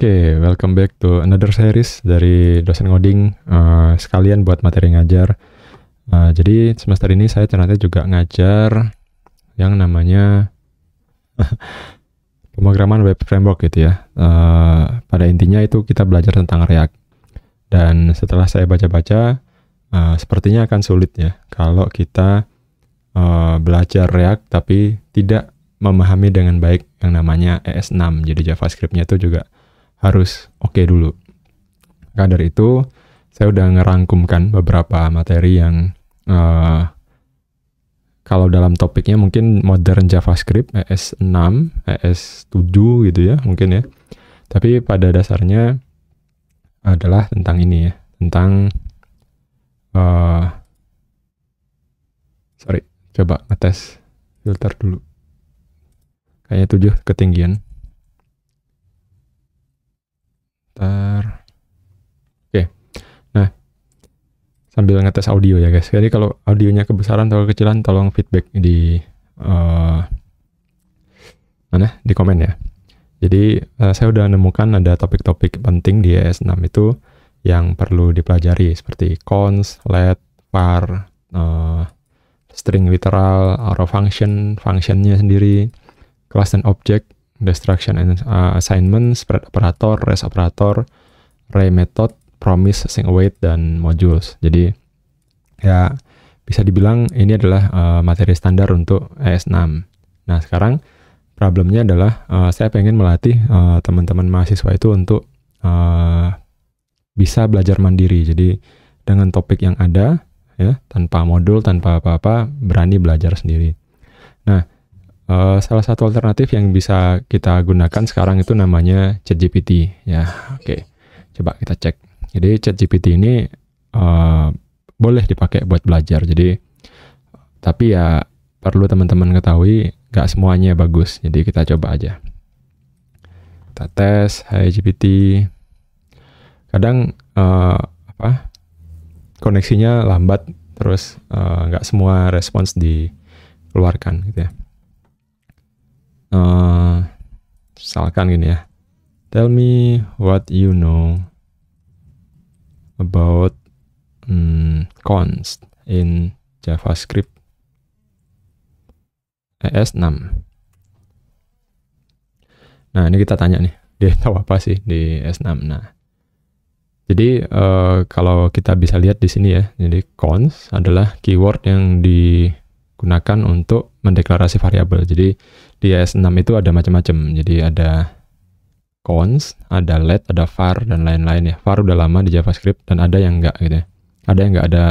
Oke, welcome back to another series dari dosen ngoding, sekalian buat materi ngajar. Jadi semester ini saya ternyata juga ngajar yang namanya pemrograman web framework gitu ya. Pada intinya itu kita belajar tentang React. Dan setelah saya baca-baca, sepertinya akan sulit ya kalau kita belajar React tapi tidak memahami dengan baik yang namanya ES6. Jadi JavaScript-nya itu juga harus oke dulu. Maka dari itu, saya udah ngerangkumkan beberapa materi yang kalau dalam topiknya mungkin modern JavaScript, ES6, ES7 gitu ya, mungkin ya. Tapi pada dasarnya adalah tentang ini ya, tentang coba ngetes filter dulu. Kayaknya 7 ketinggian. Oke. Nah, sambil ngetes audio ya guys. Jadi kalau audionya kebesaran atau kekecilan tolong feedback di di komen ya. Jadi saya udah nemukan ada topik-topik penting di ES6 itu yang perlu dipelajari seperti cons, let, var, string literal, arrow function, functionnya sendiri, class and object, destruction and assignment, spread operator, rest operator, array method, promise, string await, dan modules. Jadi ya bisa dibilang ini adalah materi standar untuk ES6. Nah sekarang problemnya adalah saya pengen melatih teman-teman mahasiswa itu untuk bisa belajar mandiri. Jadi dengan topik yang ada ya, tanpa modul, tanpa apa-apa, berani belajar sendiri. Nah salah satu alternatif yang bisa kita gunakan sekarang itu namanya ChatGPT ya. Oke, coba kita cek. Jadi ChatGPT ini boleh dipakai buat belajar. Jadi tapi ya perlu teman-teman ketahui nggak semuanya bagus. Jadi kita coba aja. Kita tes, Hai GPT. Kadang koneksinya lambat, terus nggak semua respons dikeluarkan gitu ya. Misalkan gini ya, tell me what you know about const in JavaScript ES6. Nah ini kita tanya nih, dia tahu apa sih di ES6. Nah jadi kalau kita bisa lihat di sini ya, jadi const adalah keyword yang digunakan untuk mendeklarasi variabel. Jadi di ES6 itu ada macam-macam. Jadi ada const, ada let, ada var, dan lain-lain ya. Var udah lama di JavaScript dan ada yang enggak gitu ya. Ada yang enggak ada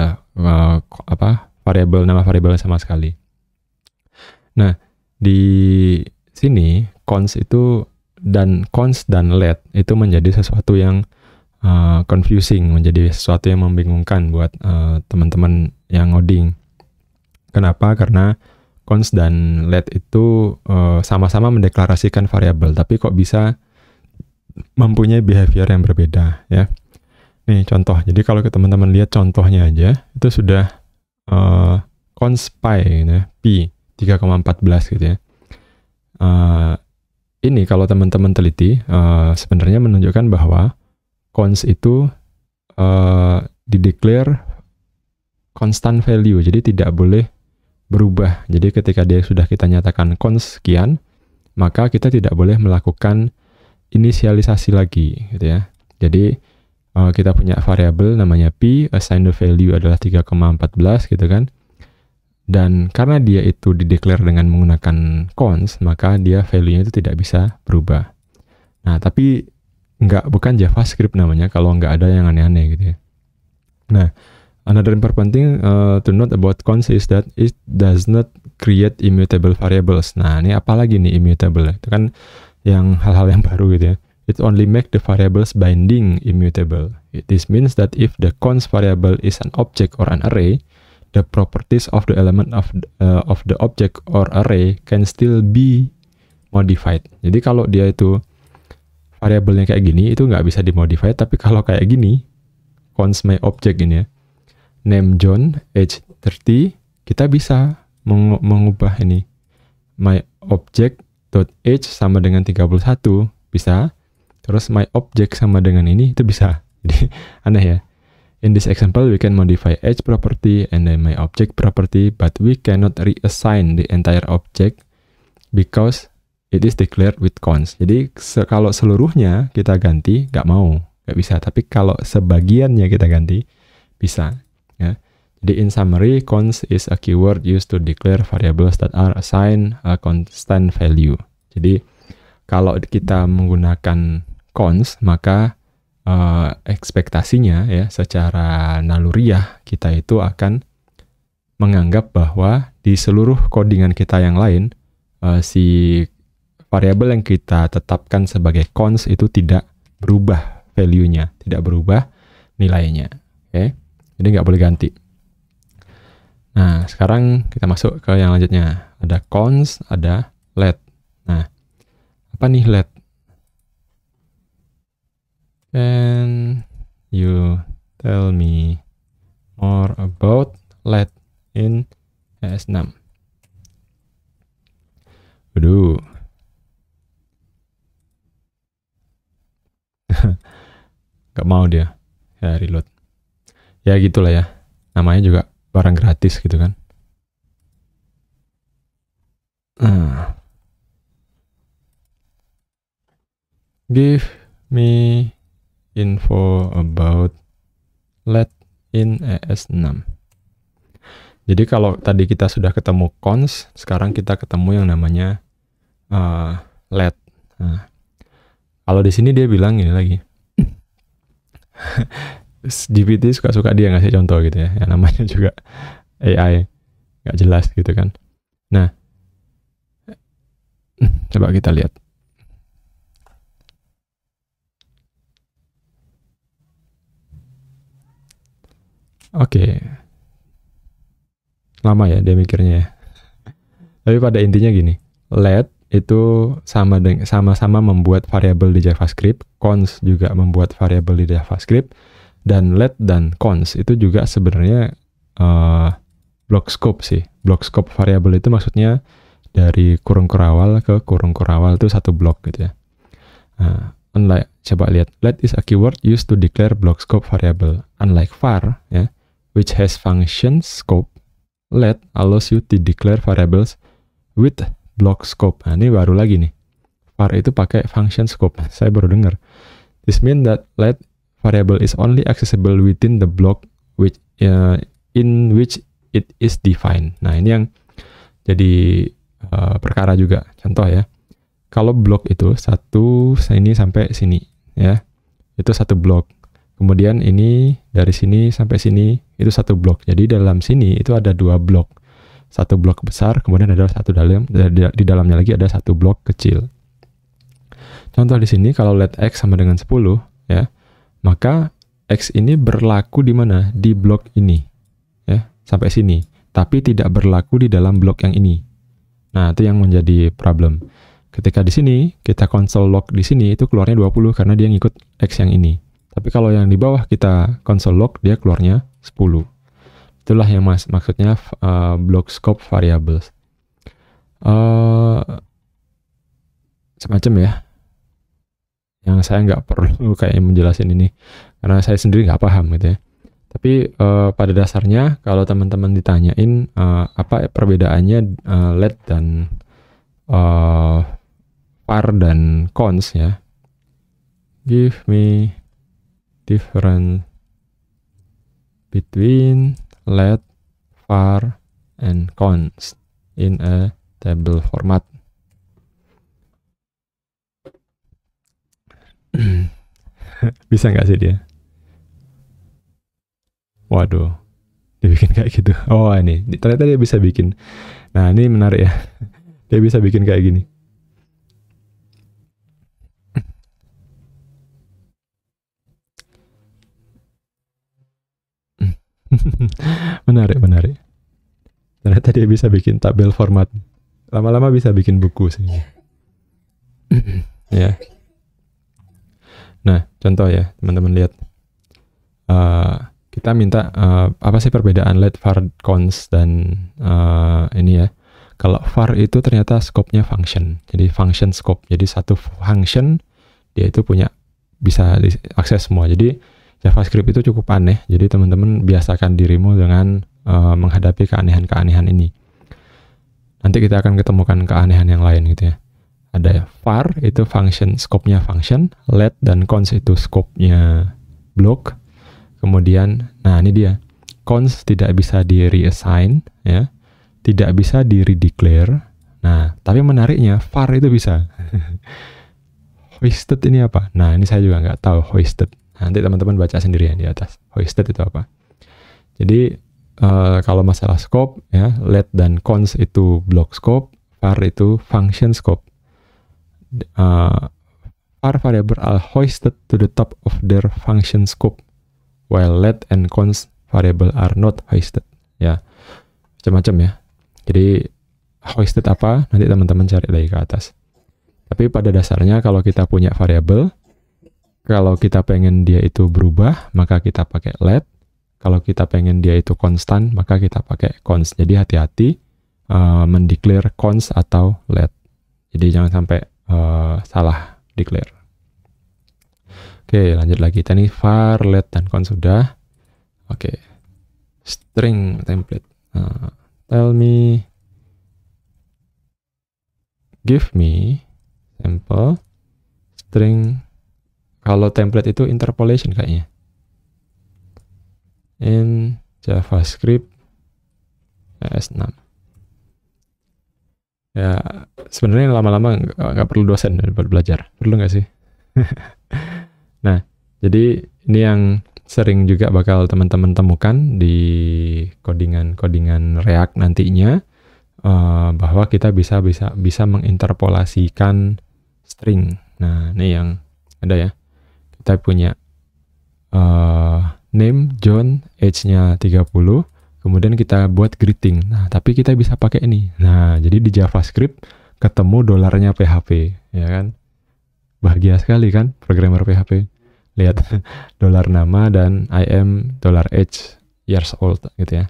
variabel, nama variabel sama sekali. Nah, di sini const dan let itu menjadi sesuatu yang confusing, menjadi sesuatu yang membingungkan buat teman-teman yang ngoding. Kenapa? Karena const dan let itu sama-sama mendeklarasikan variabel, tapi kok bisa mempunyai behavior yang berbeda ya. Nih contoh, jadi kalau teman-teman lihat contohnya aja, itu sudah const pi, gitu ya, pi 3,14 gitu ya. Ini kalau teman-teman teliti, sebenarnya menunjukkan bahwa const itu dideclare constant value, jadi tidak boleh berubah. Jadi ketika dia sudah kita nyatakan const sekian, maka kita tidak boleh melakukan inisialisasi lagi gitu ya. Jadi kita punya variabel namanya p, assign the value adalah 3,14 gitu kan. Dan karena dia itu dideklar dengan menggunakan const, maka dia value-nya itu tidak bisa berubah. Nah, tapi bukan JavaScript namanya kalau nggak ada yang aneh-aneh gitu ya. Nah, another important thing to note about const is that it does not create immutable variables. Nah, ini apalagi nih immutable? Itu kan yang hal-hal yang baru gitu ya. It only make the variables binding immutable. This means that if the const variable is an object or an array, the properties of the element of the object or array can still be modified. Jadi kalau dia itu variabelnya kayak gini, itu nggak bisa dimodify. Tapi kalau kayak gini, const my object ini ya, name John, age 30, kita bisa mengubah ini my object.age sama dengan 31, bisa. terus my object sama dengan ini, itu bisa. Jadi aneh ya. In this example, we can modify age property and then my object property, but we cannot reassign the entire object because it is declared with const. Jadi kalau seluruhnya kita ganti, nggak mau, nggak bisa. Tapi kalau sebagiannya kita ganti, bisa. Ya. Jadi in summary, const is a keyword used to declare variables that are assigned a constant value. Jadi kalau kita menggunakan const, maka ekspektasinya ya secara naluriah kita itu akan menganggap bahwa di seluruh codingan kita yang lain si variabel yang kita tetapkan sebagai const itu tidak berubah value-nya, tidak berubah nilainya. Oke. Jadi nggak boleh ganti. Nah, sekarang kita masuk ke yang lanjutnya. Ada const, ada let. Nah, apa nih let? Can you tell me more about let in ES6? Waduh. Gak mau dia. Ya, reload. Ya gitulah ya. Namanya juga barang gratis gitu kan. Give me info about let in ES6. Jadi kalau tadi kita sudah ketemu const, sekarang kita ketemu yang namanya let. Nah, kalau di sini dia bilang ini lagi. GPT suka-suka dia ngasih contoh gitu ya. Yang namanya juga AI, nggak jelas gitu kan. Nah, coba kita lihat. Oke. Lama ya dia mikirnya ya. Tapi pada intinya gini, let itu sama-sama membuat variabel di JavaScript, const juga membuat variabel di JavaScript, dan let dan const itu juga sebenarnya block scope sih. Block scope variabel itu maksudnya dari kurung kurawal ke kurung kurawal itu satu blok gitu ya. Unlike, coba lihat, let is a keyword used to declare block scope variable. Unlike var, ya, which has function scope, let allows you to declare variables with block scope. Nah, ini baru lagi nih. Var itu pakai function scope. Saya baru dengar. This means that let variable is only accessible within the block which in which it is defined. Nah, ini yang jadi perkara juga. Contoh ya. Kalau blok itu satu sini sampai sini, ya, itu satu blok. Kemudian ini dari sini sampai sini itu satu blok. Jadi dalam sini itu ada dua blok. Satu blok besar, kemudian ada satu di dalamnya lagi ada satu blok kecil. Contoh di sini kalau let x sama dengan 10, ya, maka x ini berlaku di mana? Di blok ini, ya, sampai sini. Tapi tidak berlaku di dalam blok yang ini. Nah, itu yang menjadi problem. Ketika di sini kita console log di sini itu keluarnya 20 karena dia ngikut x yang ini. Tapi kalau yang di bawah kita console log dia keluarnya 10. Itulah yang maksudnya block scope variables. Semacam ya. Yang saya nggak perlu kayak menjelasin ini karena saya sendiri nggak paham gitu ya. Tapi pada dasarnya kalau teman-teman ditanyain apa perbedaannya let dan var dan const ya. Give me difference between let, var, and const in a table format. Bisa nggak sih dia? Waduh, dibikin kayak gitu. Oh ini, ternyata dia bisa bikin. Nah ini menarik ya. Dia bisa bikin kayak gini. menarik. Ternyata dia bisa bikin tabel format. Lama-lama bisa bikin buku sih. Ya. Nah, contoh ya, teman-teman lihat. Kita minta apa sih perbedaan let, var, const dan ini ya. Kalau var itu ternyata scope-nya function. Jadi function scope. Jadi satu function dia itu bisa diakses semua. Jadi JavaScript itu cukup aneh. Jadi teman-teman biasakan dirimu dengan menghadapi keanehan-keanehan ini. Nanti kita akan ketemukan keanehan yang lain gitu ya. Ada var itu function, scope-nya function, let dan cons itu scope-nya block. Kemudian, nah ini dia, cons tidak bisa di reassign ya, tidak bisa di redeclare. Nah, tapi menariknya var itu bisa. Hoisted ini apa? Nah, ini saya juga nggak tahu hoisted. Nanti teman-teman baca sendiri ya di atas. Hoisted itu apa? Jadi kalau masalah scope ya, let dan cons itu block scope, var itu function scope. Var variable are hoisted to the top of their function scope, while let and cons variable are not hoisted. Ya, macam-macam ya. Jadi hoisted apa? Nanti teman-teman cari lagi ke atas. Tapi pada dasarnya kalau kita punya variabel, kalau kita pengen dia itu berubah, maka kita pakai let. Kalau kita pengen dia itu konstan, maka kita pakai cons. Jadi hati-hati mendeclare cons atau let. Jadi jangan sampai salah declare. Oke, lanjut lagi. Tadi var, let, dan cons sudah. Oke. String template. Tell me, give me sample string. Kalau template itu interpolation kayaknya. In JavaScript ES6. Ya, sebenarnya lama-lama nggak perlu dosen buat belajar. Perlu nggak sih? Nah, jadi ini yang sering juga bakal teman-teman temukan di codingan React nantinya, bahwa kita bisa menginterpolasikan string. Nah, ini yang ada ya. Kita punya name John, age-nya 30. Kemudian kita buat greeting. Nah, tapi kita bisa pakai ini. Nah, jadi di JavaScript ketemu dolarnya PHP, ya kan? Bahagia sekali kan programmer PHP. Lihat dolar nama dan I am $age years old gitu ya.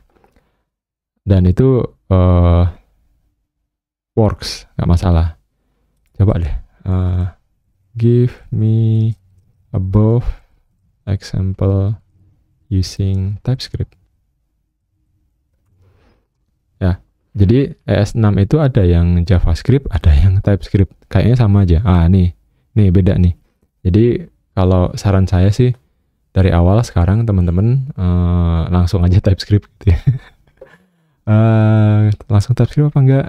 Dan itu works, nggak masalah. Coba deh. Give me above example using TypeScript. Ya, jadi ES6 itu ada yang JavaScript, ada yang TypeScript. Kayaknya sama aja. Nih beda nih. Jadi kalau saran saya sih dari awal sekarang teman-teman langsung aja TypeScript gitu ya. Langsung TypeScript apa enggak?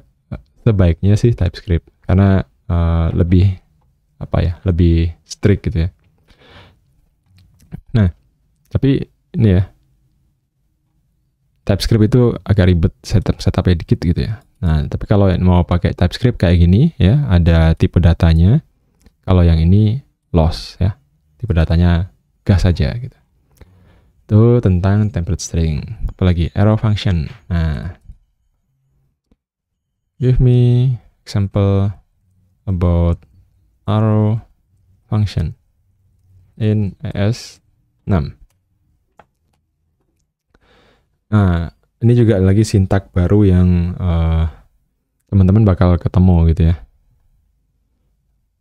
Sebaiknya sih TypeScript karena lebih lebih strict gitu ya. Nah, tapi ini ya, TypeScript itu agak ribet setupnya dikit gitu ya. Nah, tapi kalau mau pakai TypeScript kayak gini ya, ada tipe datanya. Kalau yang ini loss ya, tipe datanya gas aja gitu. Itu tentang template string. Apalagi arrow function. Nah, give me example about arrow function in ES6. Nah, ini juga lagi sintak baru yang teman-teman bakal ketemu gitu ya.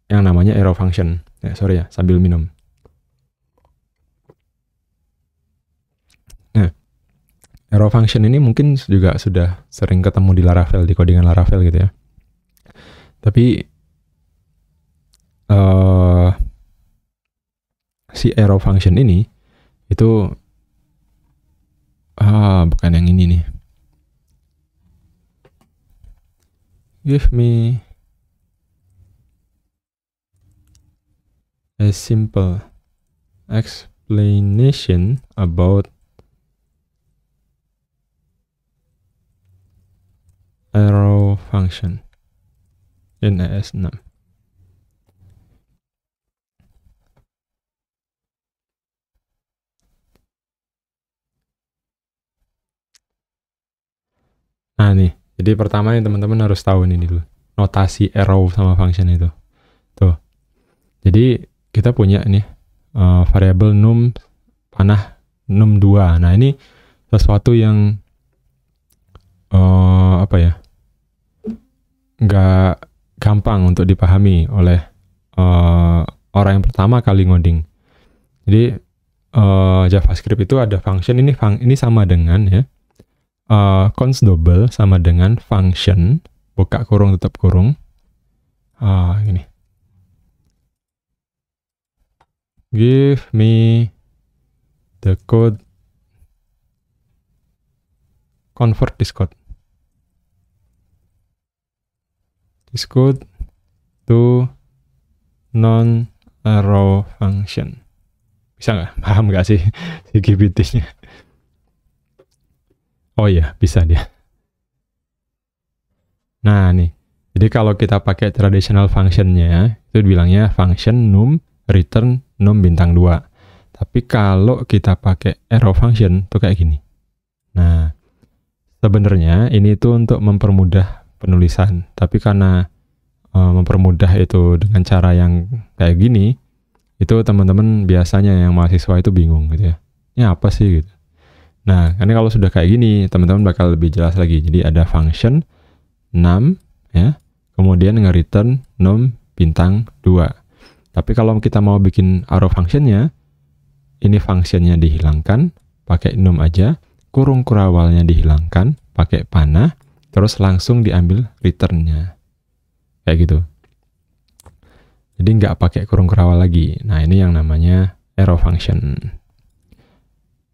Yang namanya arrow function. Sorry ya, sambil minum. Nah, arrow function ini mungkin juga sudah sering ketemu di Laravel, di codingan Laravel gitu ya. Tapi si arrow function ini itu bukan yang ini nih. Give me a simple explanation about arrow function in ES6. Nah nih, jadi pertama nih teman-teman harus tahu ini dulu, notasi arrow sama function itu. Tuh, jadi kita punya nih variabel num panah num2. Nah ini sesuatu yang nggak gampang untuk dipahami oleh orang yang pertama kali ngoding. Jadi JavaScript itu ada function, ini sama dengan ya const double sama dengan function buka kurung tutup kurung gini, give me the code, convert this code to non-arrow function. Bisa nggak? Paham nggak sih si GPT-nya? Oh iya, bisa dia. Nah nih, jadi kalau kita pakai traditional function-nya, itu bilangnya function num return num bintang 2. Tapi kalau kita pakai arrow function, tuh kayak gini. Nah, sebenarnya ini tuh untuk mempermudah penulisan. Tapi karena mempermudah itu dengan cara yang kayak gini, itu teman-teman biasanya yang mahasiswa itu bingung gitu ya. Ini apa sih gitu. Nah, karena kalau sudah kayak gini, teman-teman bakal lebih jelas lagi. Jadi ada function num ya, kemudian nge-return num bintang 2. Tapi kalau kita mau bikin arrow function-nya, ini function-nya dihilangkan, pakai num aja, kurung kurawalnya dihilangkan, pakai panah, terus langsung diambil return-nya. Kayak gitu. Jadi nggak pakai kurung kurawal lagi. Nah, ini yang namanya arrow function.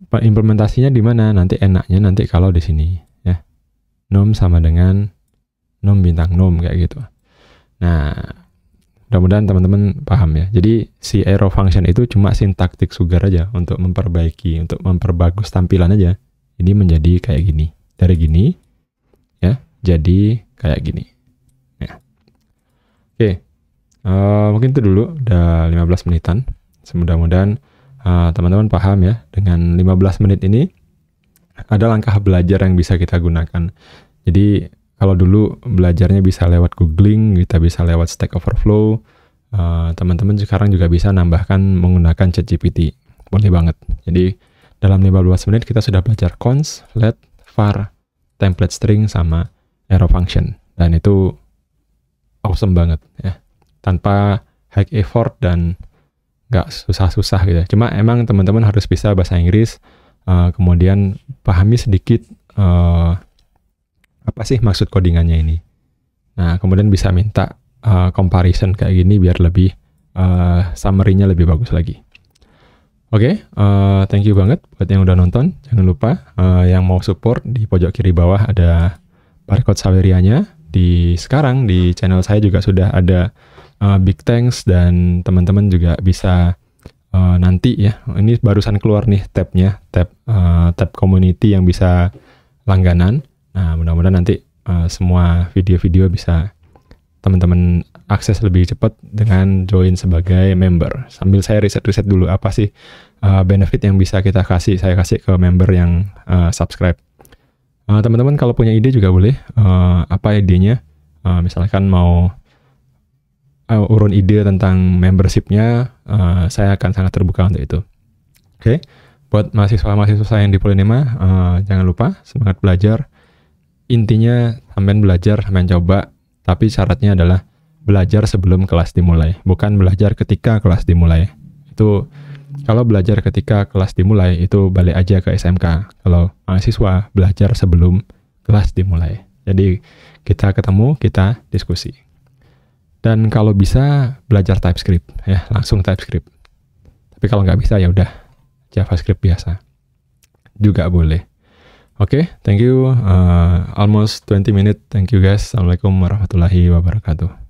Implementasinya di mana? Nanti enaknya nanti kalau di sini ya. Num sama dengan num bintang num kayak gitu. Nah, mudah-mudahan teman-teman paham ya. Jadi si arrow function itu cuma sintaktik sugar aja untuk memperbaiki, untuk memperbagus tampilan aja. Ini menjadi kayak gini. Dari gini ya, jadi kayak gini. Ya. Oke. Mungkin itu dulu, udah 15 menitan. Mudah-mudahan teman-teman paham ya, dengan 15 menit ini ada langkah belajar yang bisa kita gunakan. Jadi kalau dulu belajarnya bisa lewat googling, kita bisa lewat Stack Overflow, teman-teman sekarang juga bisa nambahkan menggunakan ChatGPT. Boleh banget. Jadi dalam 15 menit kita sudah belajar const, let, var, template string, sama arrow function. Dan itu awesome banget ya. Tanpa high effort dan nggak susah-susah gitu. Cuma emang teman-teman harus bisa bahasa Inggris, kemudian pahami sedikit apa sih maksud codingannya ini. Nah, kemudian bisa minta comparison kayak gini biar lebih summary-nya lebih bagus lagi. Oke, thank you banget buat yang udah nonton. Jangan lupa yang mau support di pojok kiri bawah ada barcode Saweria-nya. Sekarang di channel saya juga sudah ada big thanks, dan teman-teman juga bisa nanti ya, ini barusan keluar nih tabnya, tab community yang bisa langganan. Nah, mudah-mudahan nanti semua video-video bisa teman-teman akses lebih cepat dengan join sebagai member. Sambil saya riset-riset dulu apa sih benefit yang bisa saya kasih ke member yang subscribe. Teman-teman kalau punya ide juga boleh, apa idenya, misalkan mau urun ide tentang membership-nya, saya akan sangat terbuka untuk itu. Oke, buat mahasiswa-mahasiswa saya yang di Polinema, jangan lupa semangat belajar. Intinya sampean belajar, sampean coba, tapi syaratnya adalah belajar sebelum kelas dimulai, bukan belajar ketika kelas dimulai. Itu kalau belajar ketika kelas dimulai itu balik aja ke SMK. Kalau mahasiswa belajar sebelum kelas dimulai. Jadi kita ketemu, kita diskusi. Dan kalau bisa belajar TypeScript ya, langsung TypeScript. Tapi kalau nggak bisa ya udah JavaScript biasa juga boleh. Oke, thank you. Almost 20 minutes. Thank you guys. Assalamualaikum warahmatullahi wabarakatuh.